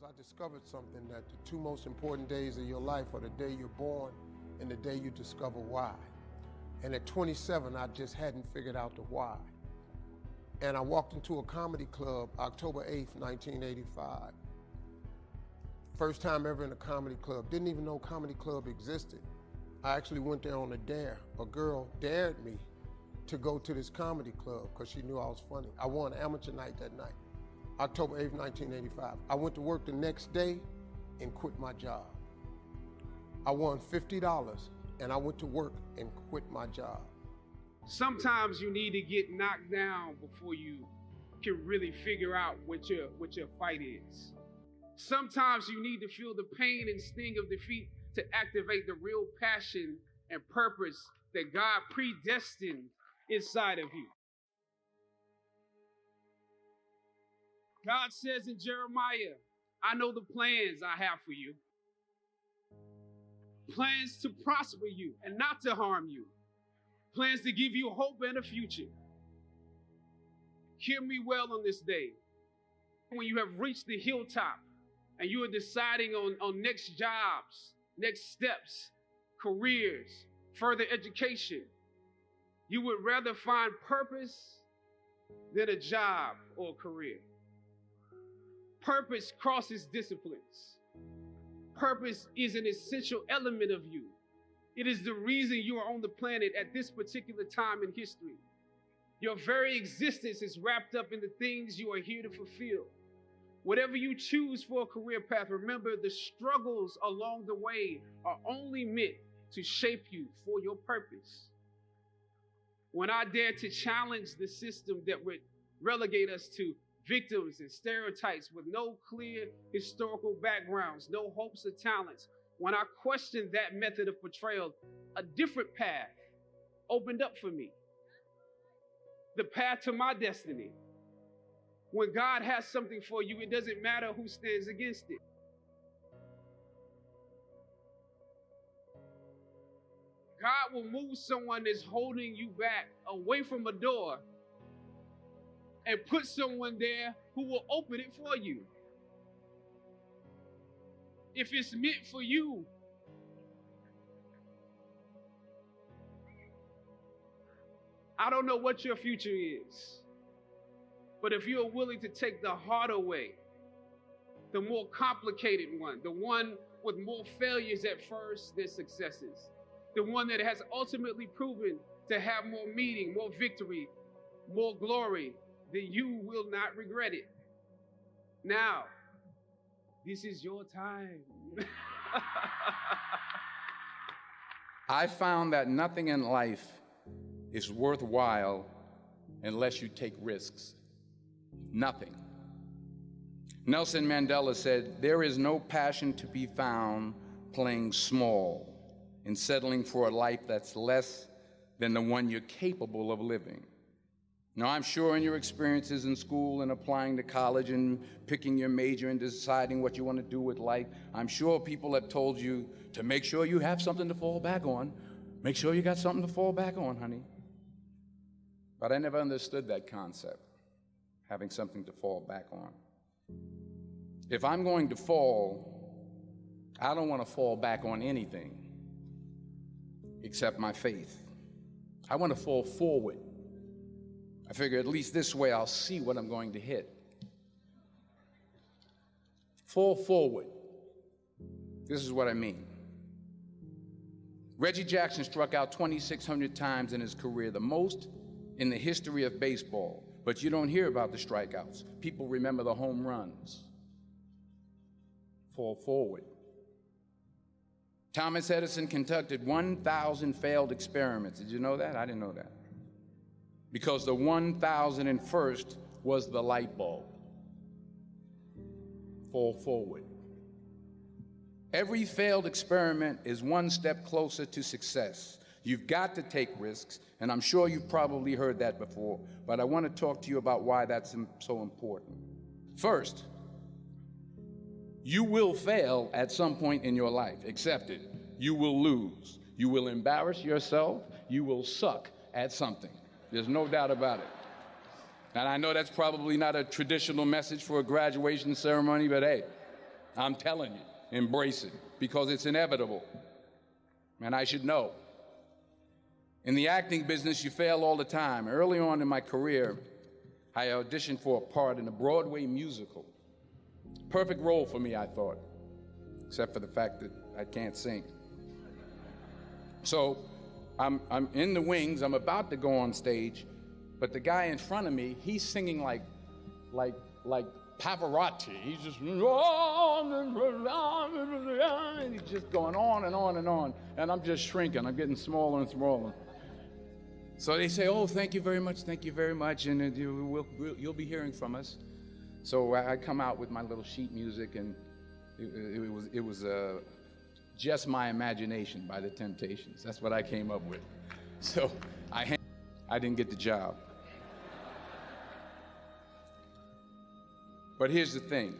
I discovered something, that the two most important days of your life are the day you're born and the day you discover why. And at 27, I just hadn't figured out the why. And I walked into a comedy club October 8th, 1985. First time ever in a comedy club. Didn't even know comedy club existed. I actually went there on a dare. A girl dared me to go to this comedy club because she knew I was funny. I won amateur night that night, October 8th, 1985. I went to work the next day and quit my job. I won $50 and I went to work and quit my job. Sometimes you need to get knocked down before you can really figure out what your fight is. Sometimes you need to feel the pain and sting of defeat to activate the real passion and purpose that God predestined inside of you. God says in Jeremiah, I know the plans I have for you. Plans to prosper you and not to harm you. Plans to give you hope and a future. Hear me well on this day. When you have reached the hilltop and you are deciding on next jobs, next steps, careers, further education, you would rather find purpose than a job or a career. Purpose crosses disciplines. Purpose is an essential element of you. It is the reason you are on the planet at this particular time in history. Your very existence is wrapped up in the things you are here to fulfill. Whatever you choose for a career path, remember the struggles along the way are only meant to shape you for your purpose. When I dare to challenge the system that would relegate us to victims and stereotypes with no clear historical backgrounds, no hopes or talents, when I questioned that method of portrayal, a different path opened up for me. The path to my destiny. When God has something for you, it doesn't matter who stands against it. God will move someone that's holding you back away from a door and put someone there who will open it for you. If it's meant for you, I don't know what your future is, but if you're willing to take the harder way, the more complicated one, the one with more failures at first than successes, the one that has ultimately proven to have more meaning, more victory, more glory, then you will not regret it. Now, this is your time. I found that nothing in life is worthwhile unless you take risks. Nothing. Nelson Mandela said, there is no passion to be found playing small and settling for a life that's less than the one you're capable of living. Now, I'm sure in your experiences in school and applying to college and picking your major and deciding what you want to do with life, I'm sure people have told you to make sure you have something to fall back on. Make sure you got something to fall back on, honey. But I never understood that concept, having something to fall back on. If I'm going to fall, I don't want to fall back on anything except my faith. I want to fall forward. I figure at least this way I'll see what I'm going to hit. Fall forward. This is what I mean. Reggie Jackson struck out 2,600 times in his career, the most in the history of baseball. But you don't hear about the strikeouts. People remember the home runs. Fall forward. Thomas Edison conducted 1,000 failed experiments. Did you know that? I didn't know that. Because the 1,001st was the light bulb. Fall forward. Every failed experiment is one step closer to success. You've got to take risks, and I'm sure you've probably heard that before, but I want to talk to you about why that's so important. First, you will fail at some point in your life. Accept it. You will lose. You will embarrass yourself. You will suck at something. There's no doubt about it. And I know that's probably not a traditional message for a graduation ceremony, but hey, I'm telling you, embrace it, because it's inevitable. And I should know. In the acting business, you fail all the time. Early on in my career, I auditioned for a part in a Broadway musical. Perfect role for me, I thought, except for the fact that I can't sing. So I'm in the wings, I'm about to go on stage, but the guy in front of me, he's singing like Pavarotti. He's just, and he's just going on and on and on, and I'm just shrinking, I'm getting smaller and smaller. So they say, oh, thank you very much, and you'll be hearing from us. So I come out with my little sheet music, and it was Just My Imagination by the Temptations. That's what I came up with. So I didn't get the job. But here's the thing.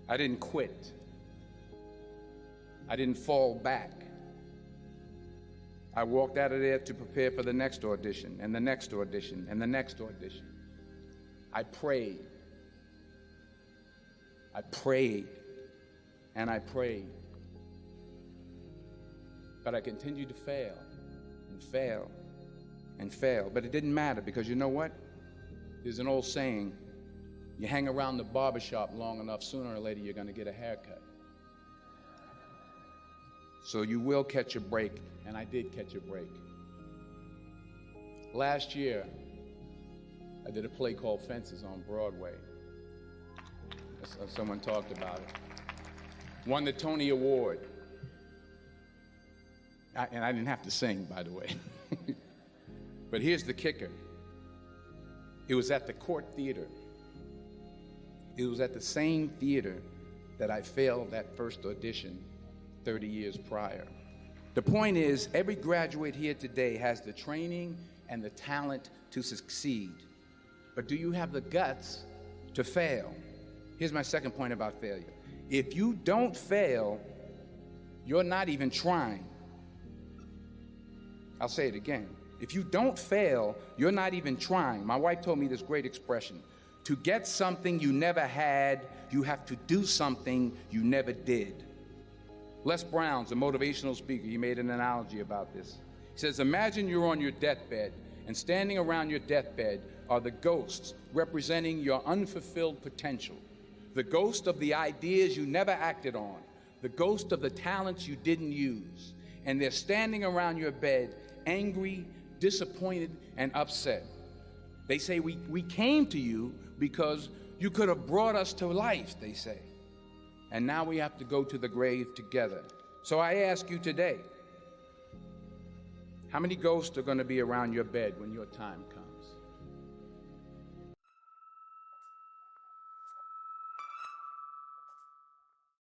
I didn't quit. I didn't fall back. I walked out of there to prepare for the next audition, and the next audition, and the next audition. I prayed. I prayed, and I prayed. But I continued to fail, and fail, and fail. But it didn't matter, because you know what? There's an old saying, you hang around the barbershop long enough, sooner or later you're going to get a haircut. So you will catch a break, and I did catch a break. Last year, I did a play called Fences on Broadway. Someone talked about it. Won the Tony Award. And I didn't have to sing, by the way. But here's the kicker. It was at the Court Theater. It was at the same theater that I failed that first audition 30 years prior. The point is, every graduate here today has the training and the talent to succeed. But do you have the guts to fail? Here's my second point about failure. If you don't fail, you're not even trying. I'll say it again. If you don't fail, you're not even trying. My wife told me this great expression. To get something you never had, you have to do something you never did. Les Brown's a motivational speaker. He made an analogy about this. He says, imagine you're on your deathbed, and standing around your deathbed are the ghosts representing your unfulfilled potential. The ghost of the ideas you never acted on. The ghost of the talents you didn't use. And they're standing around your bed, angry, disappointed, and upset. They say, we came to you because you could have brought us to life, they say. And now we have to go to the grave together. So I ask you today, how many ghosts are going to be around your bed when your time comes?